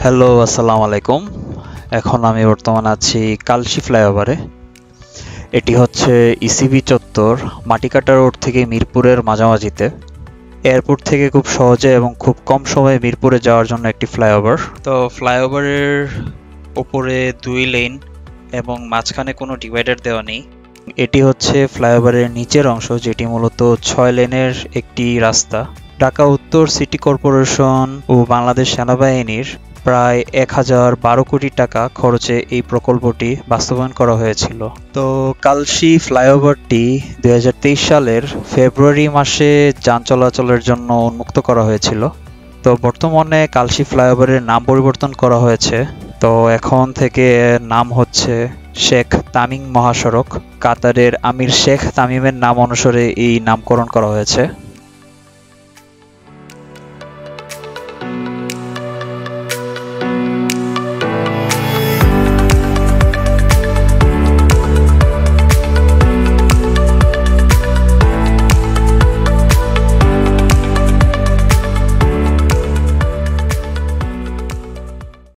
Hello, আসসালামু আলাইকুম। এখন আমি বর্তমানে আছি কালশি ফ্লাইওভারে। এটি হচ্ছে ইসিবি চত্বর, মাটিকাটা রোড থেকে মিরপুরের মাঝামাঝিতে। এয়ারপোর্ট থেকে খুব সহজে এবং খুব কম সময়ে মিরপুরে যাওয়ার জন্য একটি ফ্লাইওভার। তো ফ্লাইওভারের ওপরে 2 লেন এবং মাঝখানে কোনো ডিভাইডার দেওয়া নেই। এটি হচ্ছে ফ্লাইওভারের নিচের অংশ, যেটি মূলত 6 লেনের একটি রাস্তা। ঢাকা উত্তর সিটি কর্পোরেশন ও বাংলাদেশ সেনাবাহিনীর প্রায় 1012 কোটি টাকা খরচে এই প্রকল্পটি বাস্তবায়ন করা হয়েছিল। তো কালশি ফ্লাইওভারটি 2023 সালের ফেব্রুয়ারি মাসে যান চলাচলের জন্য উন্মুক্ত করা হয়েছিল। তো বর্তমানে কালশি ফ্লাইওভারের নাম পরিবর্তন করা হয়েছে। তো এখন থেকে এর নাম হচ্ছে শেখ তামিম মহাসড়ক। কাতারের আমির শেখ তামিমের নাম অনুসারে এই নামকরণ করা হয়েছে।